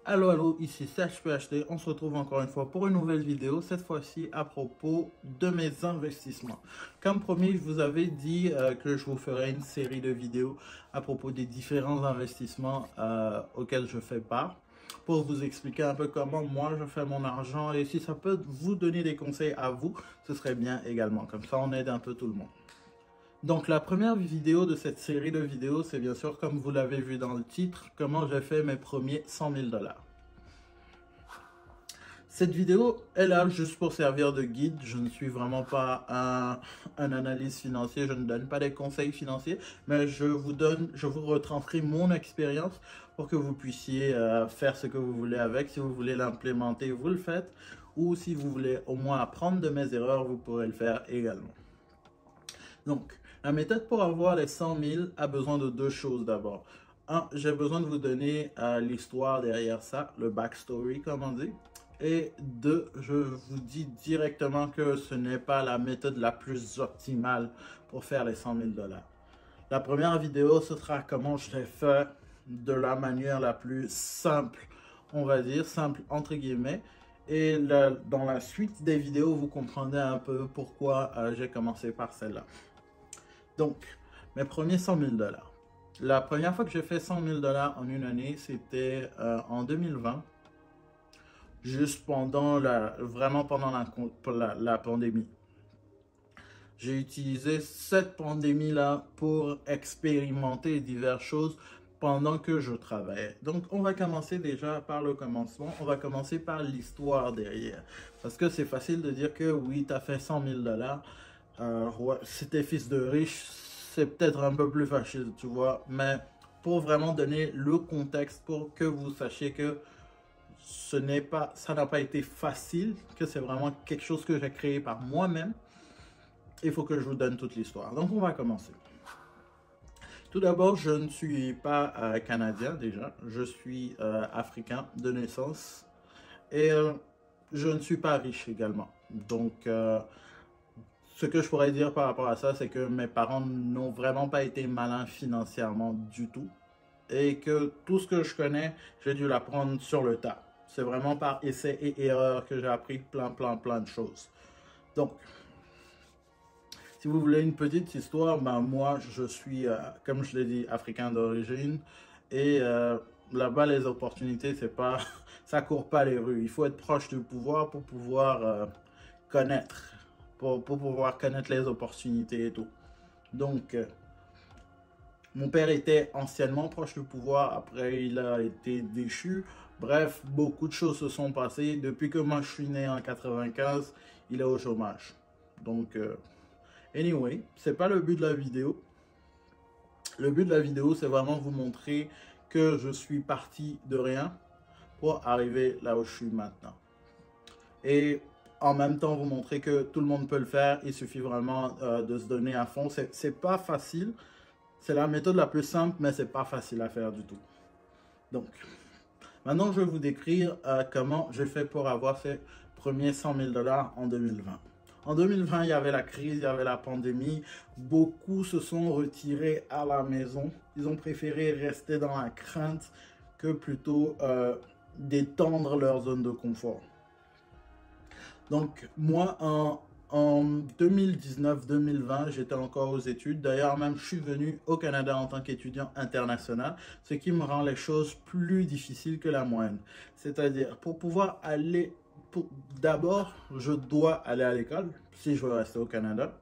Allô, allô, ici CHPHD. On se retrouve encore une fois pour une nouvelle vidéo, cette fois-ci à propos de mes investissements. Comme promis, je vous avais dit que je vous ferai une série de vidéos à propos des différents investissements auxquels je fais part, pour vous expliquer un peu comment moi je fais mon argent et si ça peut vous donner des conseils à vous, ce serait bien également. Comme ça, on aide un peu tout le monde. Donc la première vidéo de cette série de vidéos, c'est bien sûr, comme vous l'avez vu dans le titre, comment j'ai fait mes premiers 100 000 $. Cette vidéo est là juste pour servir de guide. Je ne suis vraiment pas un analyste financier, je ne donne pas des conseils financiers, mais je vous retranscris mon expérience pour que vous puissiez faire ce que vous voulez avec. Si vous voulez l'implémenter, vous le faites, ou si vous voulez au moins apprendre de mes erreurs, vous pourrez le faire également. Donc, la méthode pour avoir les 100 000 a besoin de deux choses d'abord. Un, j'ai besoin de vous donner l'histoire derrière ça, le backstory comme on dit. Et deux, je vous dis directement que ce n'est pas la méthode la plus optimale pour faire les 100 000 $. La première vidéo, ce sera comment je l'ai fait de la manière la plus simple, on va dire, simple entre guillemets. Et dans la suite des vidéos, vous comprendrez un peu pourquoi j'ai commencé par celle-là. Donc, mes premiers 100 000 $. La première fois que j'ai fait 100 000 $ en une année, c'était en 2020, juste vraiment pendant la pandémie. J'ai utilisé cette pandémie-là pour expérimenter diverses choses pendant que je travaillais. Donc, on va commencer déjà par le commencement. On va commencer par l'histoire derrière. Parce que c'est facile de dire que oui, tu as fait 100 000 $. Ouais, si t'es fils de riche, c'est peut-être un peu plus facile, tu vois. Mais pour vraiment donner le contexte, pour que vous sachiez que ça n'a pas été facile, que c'est vraiment quelque chose que j'ai créé par moi-même, il faut que je vous donne toute l'histoire. Donc, on va commencer. Tout d'abord, je ne suis pas canadien déjà, je suis africain de naissance et je ne suis pas riche également. Donc, ce que je pourrais dire par rapport à ça, c'est que mes parents n'ont vraiment pas été malins financièrement du tout et que tout ce que je connais, j'ai dû l'apprendre sur le tas. C'est vraiment par essai et erreur que j'ai appris plein de choses. Donc, si vous voulez une petite histoire, ben moi je suis, comme je l'ai dit, africain d'origine et là-bas les opportunités, c'est pas, ça court pas les rues. Il faut être proche du pouvoir pour pouvoir connaître, pour pouvoir connaître les opportunités et tout. Donc, mon père était anciennement proche du pouvoir, après il a été déchu. Bref, beaucoup de choses se sont passées. Depuis que moi je suis né en 95, il est au chômage. Donc, anyway, c'est pas le but de la vidéo. Le but de la vidéo, c'est vraiment vous montrer que je suis parti de rien pour arriver là où je suis maintenant. Et en même temps, vous montrer que tout le monde peut le faire. Il suffit vraiment de se donner à fond. C'est pas facile. C'est la méthode la plus simple, mais c'est pas facile à faire du tout. Donc, maintenant, je vais vous décrire comment j'ai fait pour avoir ces premiers 100 000 $ en 2020. En 2020, il y avait la crise, il y avait la pandémie. Beaucoup se sont retirés à la maison. Ils ont préféré rester dans la crainte que plutôt d'étendre leur zone de confort. Donc, moi, en 2019-2020, j'étais encore aux études. D'ailleurs, même, je suis venu au Canada en tant qu'étudiant international, ce qui me rend les choses plus difficiles que la moyenne. C'est-à-dire, pour pouvoir aller, d'abord, je dois aller à l'école si je veux rester au Canada.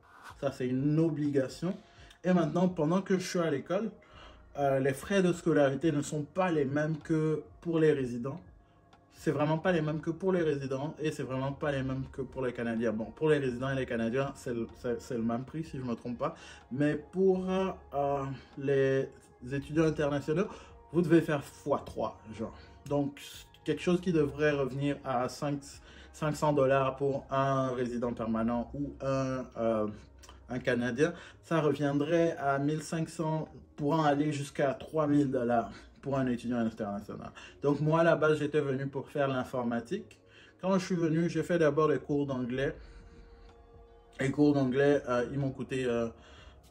Ça, c'est une obligation. Et maintenant, pendant que je suis à l'école, les frais de scolarité ne sont pas les mêmes que pour les résidents. C'est vraiment pas les mêmes que pour les résidents et c'est vraiment pas les mêmes que pour les Canadiens. Bon, pour les résidents et les Canadiens, c'est le même prix si je ne me trompe pas. Mais pour les étudiants internationaux, vous devez faire x3, genre. Donc, quelque chose qui devrait revenir à 500 $ pour un résident permanent ou un Canadien, ça reviendrait à 1500 pour aller jusqu'à 3000 $ pour un étudiant international. Donc moi, à la base, j'étais venu pour faire l'informatique. Quand je suis venu, j'ai fait d'abord les cours d'anglais. Les cours d'anglais, ils m'ont coûté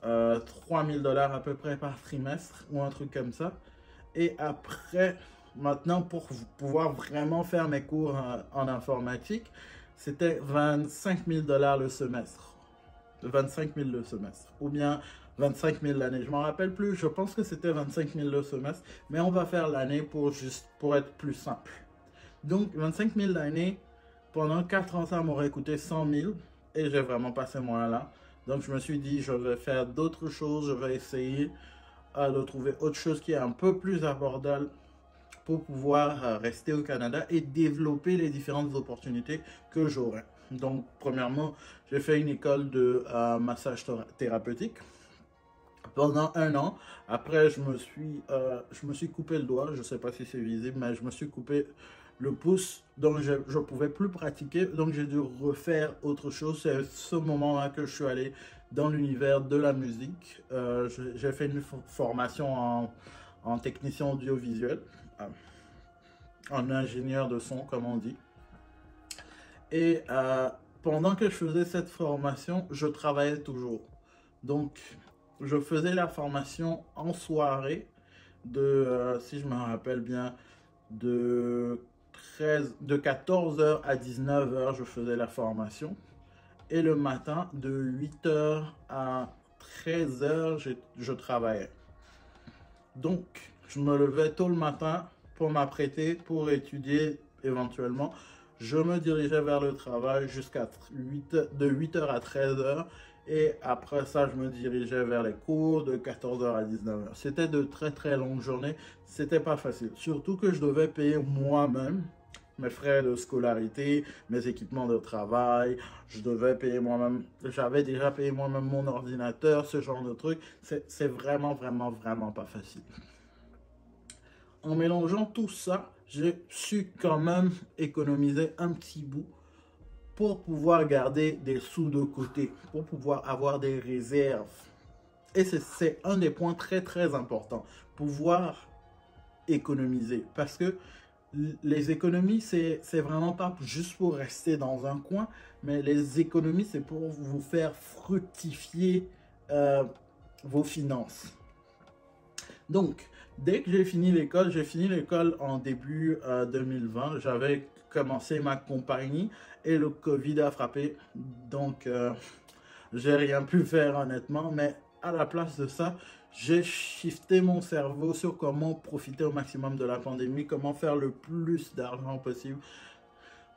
3000 $ à peu près par trimestre ou un truc comme ça. Et après, Maintenant, pour pouvoir vraiment faire mes cours en informatique, c'était 25 000 $ le semestre. 25 000 le semestre. Ou bien 25 000 l'année. Je ne m'en rappelle plus. Je pense que c'était 25 000 le semestre. Mais on va faire l'année pour être plus simple. Donc, 25 000 l'année, pendant 4 ans, ça m'aurait coûté 100 000. Et j'ai vraiment pas ces moyens-là. Donc, je me suis dit, je vais faire d'autres choses. Je vais essayer de trouver autre chose qui est un peu plus abordable pour pouvoir rester au Canada et développer les différentes opportunités que j'aurai. Donc, premièrement, j'ai fait une école de massage thérapeutique pendant 1 an. Après, je me suis coupé le doigt. Je ne sais pas si c'est visible, mais je me suis coupé le pouce. Donc, je ne pouvais plus pratiquer. Donc, j'ai dû refaire autre chose. C'est ce moment-là que je suis allé dans l'univers de la musique. J'ai fait une formation en technicien audiovisuel, en ingénieur de son, comme on dit. Et pendant que je faisais cette formation, je travaillais toujours. Donc, je faisais la formation en soirée si je me rappelle bien, de 14 h à 19 h, je faisais la formation. Et le matin, de 8 h à 13 h, je travaillais. Donc, je me levais tôt le matin pour m'apprêter, pour étudier éventuellement. Je me dirigeais vers le travail de 8 h à 13 h. Et après ça, je me dirigeais vers les cours de 14 h à 19 h. C'était de très très longues journées. C'était pas facile. Surtout que je devais payer moi-même mes frais de scolarité, mes équipements de travail. Je devais payer moi-même. J'avais déjà payé moi-même mon ordinateur, ce genre de trucs. C'est vraiment, vraiment, vraiment pas facile. En mélangeant tout ça, j'ai su quand même économiser un petit bout pour pouvoir garder des sous de côté, pour pouvoir avoir des réserves. Et c'est un des points très très importants, pouvoir économiser. Parce que les économies, c'est vraiment pas juste pour rester dans un coin, mais les économies, c'est pour vous faire fructifier vos finances. Donc, dès que j'ai fini l'école en début 2020, j'avais commencé ma compagnie et le Covid a frappé. Donc, j'ai rien pu faire honnêtement, mais à la place de ça, j'ai shifté mon cerveau sur comment profiter au maximum de la pandémie, comment faire le plus d'argent possible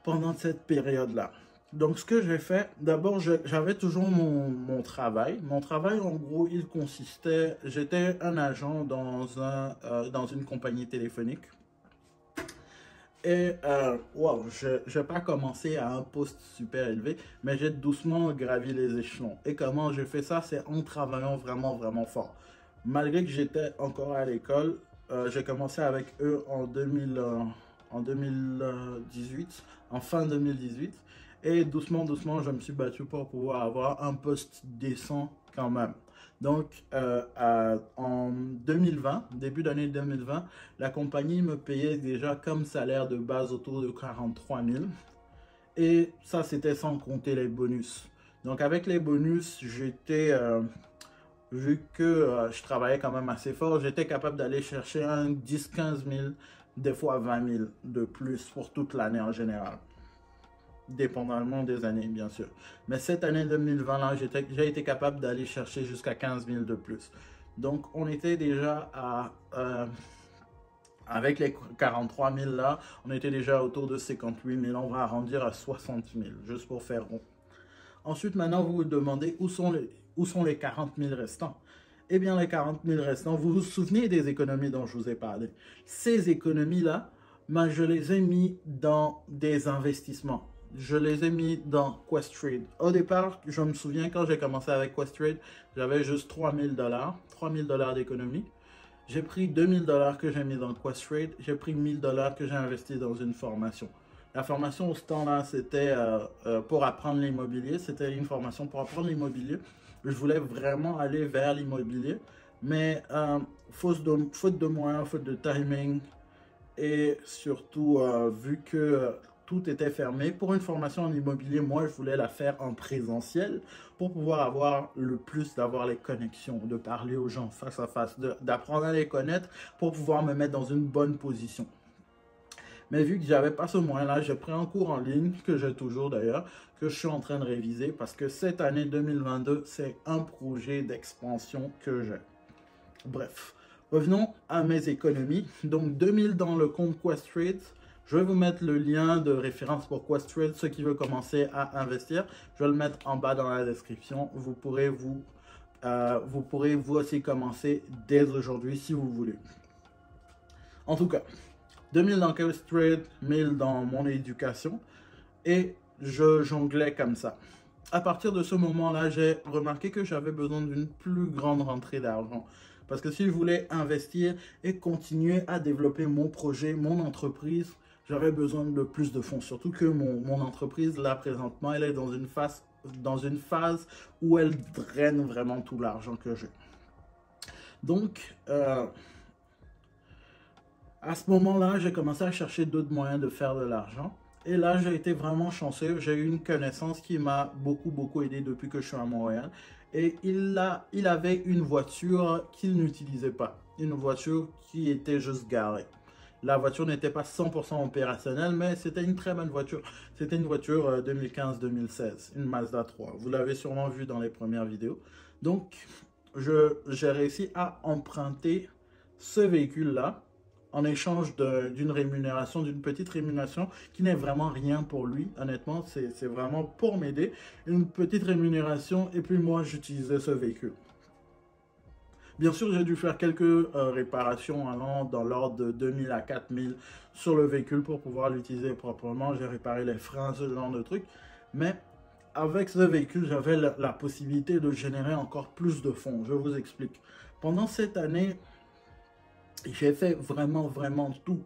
pendant cette période-là. Donc, ce que j'ai fait, d'abord, j'avais toujours mon travail. Mon travail, en gros, il consistait, j'étais un agent dans une compagnie téléphonique. Et, wow, je n'ai pas commencé à un poste super élevé, mais j'ai doucement gravi les échelons. Et comment j'ai fait ça? C'est en travaillant vraiment, vraiment fort. Malgré que j'étais encore à l'école, j'ai commencé avec eux en 2018, en fin 2018. Et doucement, doucement, je me suis battu pour pouvoir avoir un poste décent quand même. Donc, en 2020, début d'année 2020, la compagnie me payait déjà comme salaire de base autour de 43 000. Et ça, c'était sans compter les bonus. Donc, avec les bonus, vu que je travaillais quand même assez fort, j'étais capable d'aller chercher un 10-15 000, des fois 20 000 de plus pour toute l'année en général. Dépendamment des années, bien sûr. Mais cette année 2020, là, j'ai été capable d'aller chercher jusqu'à 15 000 de plus. Donc, on était déjà avec les 43 000 là, on était déjà autour de 58 000. On va arrondir à 60 000, juste pour faire rond. Ensuite, maintenant, vous vous demandez où sont les 40 000 restants. Eh bien, les 40 000 restants, vous vous souvenez des économies dont je vous ai parlé. Ces économies-là, je les ai mis dans des investissements. Je les ai mis dans Questrade. Au départ, je me souviens quand j'ai commencé avec Questrade, j'avais juste 3 000 $, d'économie. J'ai pris 2 000 $ que j'ai mis dans Questrade. J'ai pris 1 000 $ que j'ai investi dans une formation. La formation au ce temps-là, c'était pour apprendre l'immobilier. C'était une formation pour apprendre l'immobilier. Je voulais vraiment aller vers l'immobilier. Mais faute de moyens, faute de timing, et surtout vu que tout était fermé, pour une formation en immobilier, moi je voulais la faire en présentiel pour pouvoir avoir d'avoir les connexions, de parler aux gens face à face, d'apprendre à les connaître pour pouvoir me mettre dans une bonne position. Mais vu que j'avais pas ce moyen-là, j'ai pris un cours en ligne, que j'ai toujours d'ailleurs, que je suis en train de réviser parce que cette année 2022, c'est un projet d'expansion que j'ai. Bref, revenons à mes économies. Donc 2000 dans le compte Questrade. Je vais vous mettre le lien de référence pour Questrade, ceux qui veulent commencer à investir. Je vais le mettre en bas dans la description. Vous pourrez vous aussi commencer dès aujourd'hui si vous voulez. En tout cas, 2000 dans Questrade, 1000 dans mon éducation et je jonglais comme ça. À partir de ce moment-là, j'ai remarqué que j'avais besoin d'une plus grande rentrée d'argent. Parce que si je voulais investir et continuer à développer mon projet, mon entreprise, j'avais besoin de plus de fonds. Surtout que mon entreprise, là, présentement, elle est dans une phase où elle draine vraiment tout l'argent que j'ai. Donc, à ce moment-là, j'ai commencé à chercher d'autres moyens de faire de l'argent. Et là, j'ai été vraiment chanceux. J'ai eu une connaissance qui m'a beaucoup aidé depuis que je suis à Montréal. Et il avait une voiture qu'il n'utilisait pas. Une voiture qui était juste garée. La voiture n'était pas 100% opérationnelle, mais c'était une très bonne voiture. C'était une voiture 2015-2016, une Mazda 3. Vous l'avez sûrement vu dans les premières vidéos. Donc, j'ai réussi à emprunter ce véhicule-là en échange d'une rémunération, d'une petite rémunération qui n'est vraiment rien pour lui. Honnêtement, c'est vraiment pour m'aider. Une petite rémunération et puis moi, j'utilisais ce véhicule. Bien sûr, j'ai dû faire quelques réparations allant dans l'ordre de 2000 à 4000 sur le véhicule pour pouvoir l'utiliser proprement. J'ai réparé les freins, ce genre de trucs. Mais avec ce véhicule, j'avais la possibilité de générer encore plus de fonds. Je vous explique. Pendant cette année, j'ai fait vraiment tout.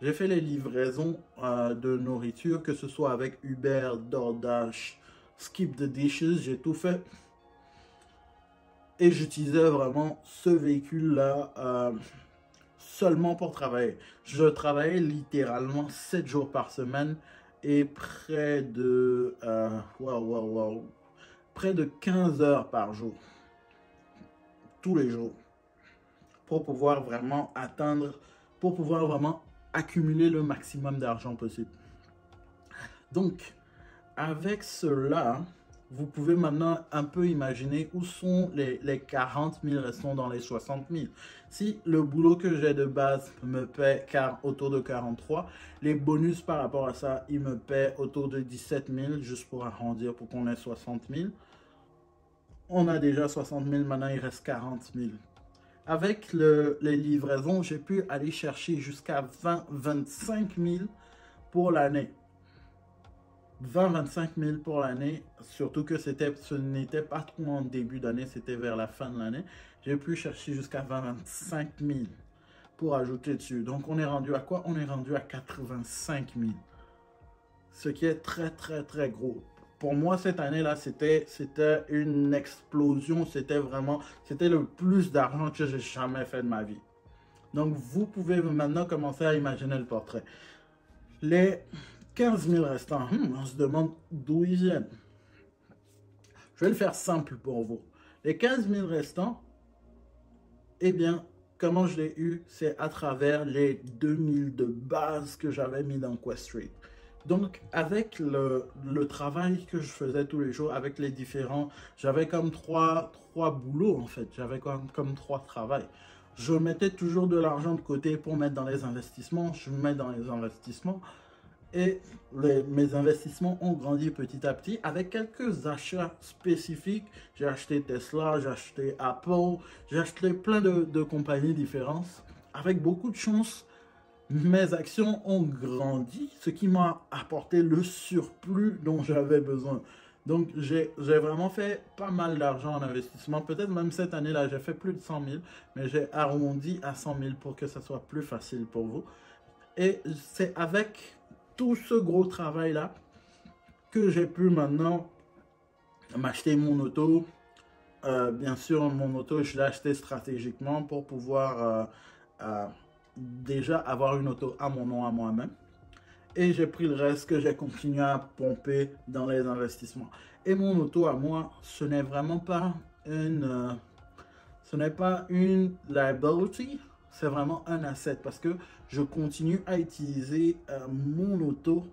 J'ai fait les livraisons de nourriture, que ce soit avec Uber, DoorDash, Skip the Dishes, j'ai tout fait. Et j'utilisais vraiment ce véhicule-là seulement pour travailler. Je travaillais littéralement 7 jours par semaine et près de, près de 15 heures par jour. Tous les jours. Pour pouvoir vraiment accumuler le maximum d'argent possible. Donc, avec cela, vous pouvez maintenant un peu imaginer où sont les 40 000 restants dans les 60 000. Si le boulot que j'ai de base me paie autour de 43, les bonus par rapport à ça, ils me paient autour de 17 000, juste pour arrondir, pour qu'on ait 60 000. On a déjà 60 000, maintenant il reste 40 000. Avec les livraisons, j'ai pu aller chercher jusqu'à 25 000 pour l'année. 25 000 pour l'année, surtout que ce n'était pas trop en début d'année, c'était vers la fin de l'année. J'ai pu chercher jusqu'à 25 000 pour ajouter dessus. Donc on est rendu à quoi? On est rendu à 85 000. Ce qui est très gros. Pour moi, cette année-là, c'était une explosion. C'était le plus d'argent que j'ai jamais fait de ma vie. Donc, vous pouvez maintenant commencer à imaginer le portrait. Les 15 000 restants, on se demande d'où ils viennent. Je vais le faire simple pour vous. Les 15 000 restants, eh bien, comment je l'ai eu? C'est à travers les 2000 de base que j'avais mis dans Questrade. Donc, avec le travail que je faisais tous les jours, avec les différents, j'avais comme trois boulots en fait, j'avais comme 3 travails. Je mettais toujours de l'argent de côté pour mettre dans les investissements, je mets dans les investissements et mes investissements ont grandi petit à petit avec quelques achats spécifiques. J'ai acheté Tesla, j'ai acheté Apple, j'ai acheté plein de compagnies différentes avec beaucoup de chance. Mes actions ont grandi, ce qui m'a apporté le surplus dont j'avais besoin. Donc, j'ai vraiment fait pas mal d'argent en investissement. Peut-être même cette année-là, j'ai fait plus de 100 000, mais j'ai arrondi à 100 000 pour que ça soit plus facile pour vous. Et c'est avec tout ce gros travail-là que j'ai pu maintenant m'acheter mon auto. Bien sûr, mon auto, je l'ai acheté stratégiquement pour pouvoir déjà avoir une auto à mon nom, à moi-même. Et j'ai pris le reste que j'ai continué à pomper dans les investissements. Et mon auto à moi, ce n'est vraiment pas une liability, c'est vraiment un asset parce que je continue à utiliser mon auto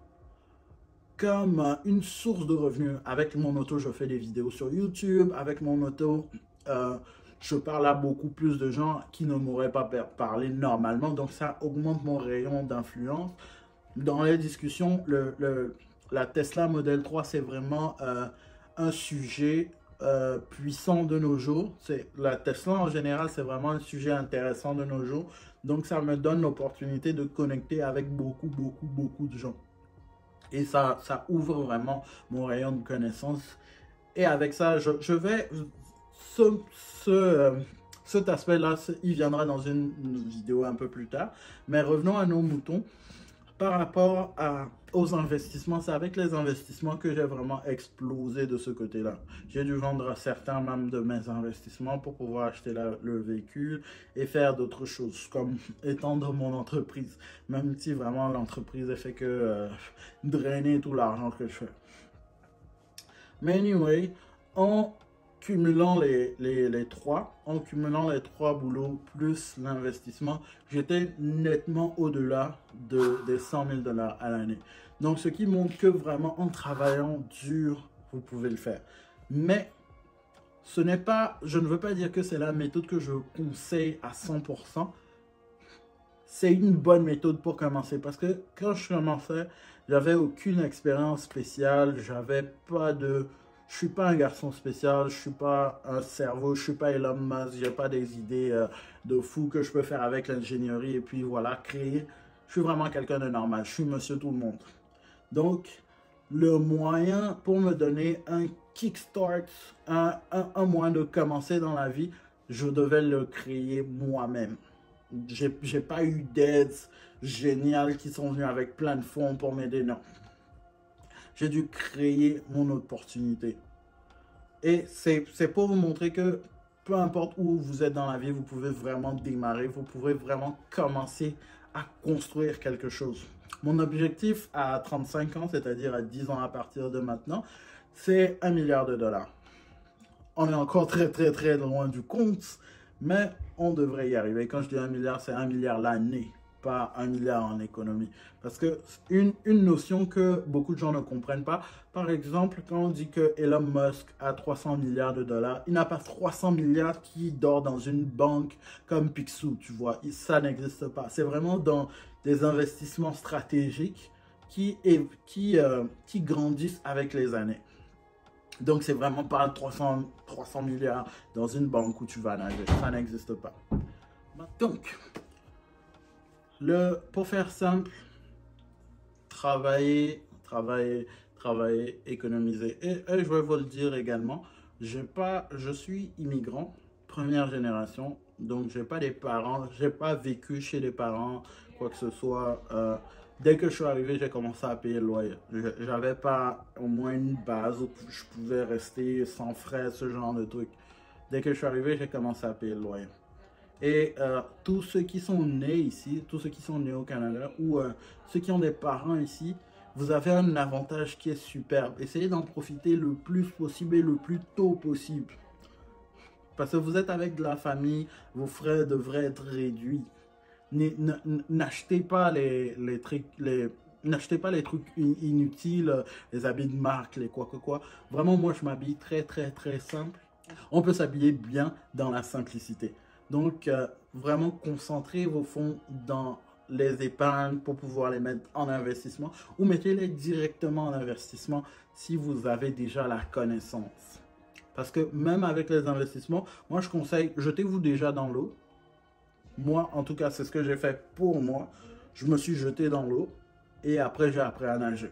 comme une source de revenus. Avec mon auto, je fais des vidéos sur YouTube. Avec mon auto, je parle à beaucoup plus de gens qui ne m'auraient pas parlé normalement. Donc, ça augmente mon rayon d'influence. Dans les discussions, la Tesla Model 3, c'est vraiment un sujet puissant de nos jours. La Tesla, en général, c'est vraiment un sujet intéressant de nos jours. Donc, ça me donne l'opportunité de connecter avec beaucoup de gens. Et ça ouvre vraiment mon rayon de connaissances. Et avec ça, je vais... Cet aspect-là, il viendra dans une vidéo un peu plus tard. Mais revenons à nos moutons. Par rapport aux investissements, c'est avec les investissements que j'ai vraiment explosé de ce côté-là. J'ai dû vendre certains même de mes investissements pour pouvoir acheter le véhicule et faire d'autres choses, comme étendre mon entreprise, même si vraiment l'entreprise a fait que drainer tout l'argent que je fais. Mais anyway, en cumulant en cumulant les trois boulots plus l'investissement, j'étais nettement au-delà des 100 000 $ à l'année. Donc, ce qui montre que vraiment en travaillant dur, vous pouvez le faire. Mais ce n'est pas, je ne veux pas dire que c'est la méthode que je conseille à 100%. C'est une bonne méthode pour commencer parce que quand je commençais, j'avais aucune expérience spéciale, je suis pas un garçon spécial, je suis pas un cerveau, je suis pas Elon Musk, j'ai pas des idées de fou que je peux faire avec l'ingénierie et puis voilà, créer. Je suis vraiment quelqu'un de normal, je suis monsieur tout le monde. Donc, le moyen pour me donner un kickstart, un moyen de commencer dans la vie, je devais le créer moi-même. J'ai pas eu d'aides géniales qui sont venues avec plein de fonds pour m'aider, non. J'ai dû créer mon opportunité. Et c'est pour vous montrer que peu importe où vous êtes dans la vie, vous pouvez vraiment démarrer, vous pouvez vraiment commencer à construire quelque chose. Mon objectif à 35 ans, c'est-à-dire à 10 ans à partir de maintenant, c'est 1 milliard de $. On est encore très loin du compte, mais on devrait y arriver. Quand je dis 1 milliard, c'est 1 milliard l'année, pas 1 milliard en économie. Parce que une notion que beaucoup de gens ne comprennent pas, par exemple, quand on dit que Elon Musk a 300 milliards de $, il n'a pas 300 milliards qui dort dans une banque comme Picsou, tu vois. Ça n'existe pas. C'est vraiment dans des investissements stratégiques qui grandissent avec les années. Donc, c'est vraiment pas 300 milliards dans une banque où tu vas nager. Ça n'existe pas. Donc, pour faire simple, travailler, économiser. Et je vais vous le dire également, je suis immigrant, première génération, donc j'ai pas des parents, j'ai pas vécu chez des parents, quoi que ce soit. Dès que je suis arrivé, j'ai commencé à payer le loyer. J'avais pas au moins une base où je pouvais rester sans frais, ce genre de truc. Dès que je suis arrivé, j'ai commencé à payer le loyer. Et tous ceux qui sont nés ici, tous ceux qui sont nés au Canada ou ceux qui ont des parents ici, vous avez un avantage qui est superbe. Essayez d'en profiter le plus possible et le plus tôt possible. Parce que vous êtes avec de la famille, vos frais devraient être réduits. N'achetez pas n'achetez pas les trucs inutiles, les habits de marque, les quoi que quoi. Vraiment, moi, je m'habille très simple. On peut s'habiller bien dans la simplicité. Donc, vraiment concentrer vos fonds dans les épargnes pour pouvoir les mettre en investissement ou mettez-les directement en investissement si vous avez déjà la connaissance. Parce que même avec les investissements, moi, je conseille, jetez-vous déjà dans l'eau. Moi, en tout cas, c'est ce que j'ai fait pour moi. Je me suis jeté dans l'eau et après, j'ai appris à nager.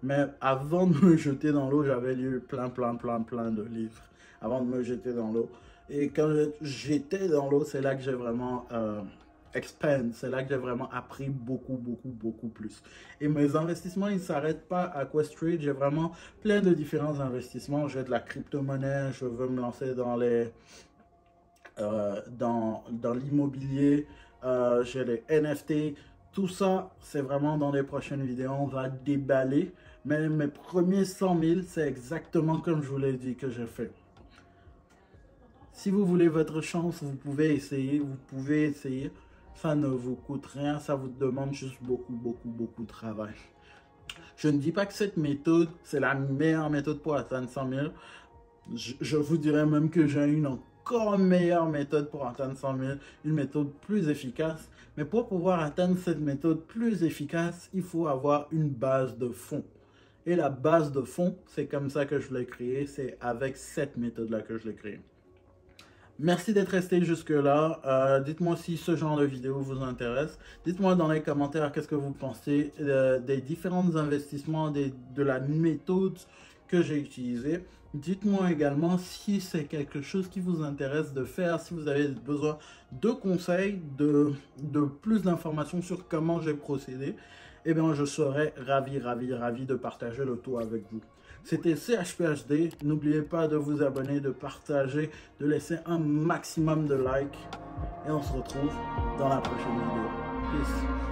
Mais avant de me jeter dans l'eau, j'avais lu plein de livres avant de me jeter dans l'eau. Et quand j'étais dans l'eau, c'est là que j'ai vraiment c'est là que j'ai vraiment appris beaucoup plus. Et mes investissements, ils ne s'arrêtent pas à Questrade. J'ai vraiment plein de différents investissements. J'ai de la crypto-monnaie, je veux me lancer dans dans l'immobilier, j'ai les NFT. Tout ça, c'est vraiment dans les prochaines vidéos, on va déballer. Mais mes premiers 100 000, c'est exactement comme je vous l'ai dit que j'ai fait. Si vous voulez votre chance, vous pouvez essayer, Ça ne vous coûte rien, ça vous demande juste beaucoup de travail. Je ne dis pas que cette méthode, c'est la meilleure méthode pour atteindre 100 000. Je vous dirais même que j'ai une encore meilleure méthode pour atteindre 100 000, une méthode plus efficace. Mais pour pouvoir atteindre cette méthode plus efficace, il faut avoir une base de fond. Et la base de fond, c'est comme ça que je l'ai créée, c'est avec cette méthode-là que je l'ai créée. Merci d'être resté jusque-là. Dites-moi si ce genre de vidéo vous intéresse. Dites-moi dans les commentaires qu'est-ce que vous pensez des différents investissements, de la méthode que j'ai utilisée. Dites-moi également si c'est quelque chose qui vous intéresse de faire, si vous avez besoin de conseils, de plus d'informations sur comment j'ai procédé. Eh bien, je serais ravi de partager le tout avec vous. C'était CHPHD. N'oubliez pas de vous abonner, de partager, de laisser un maximum de likes. Et on se retrouve dans la prochaine vidéo. Peace.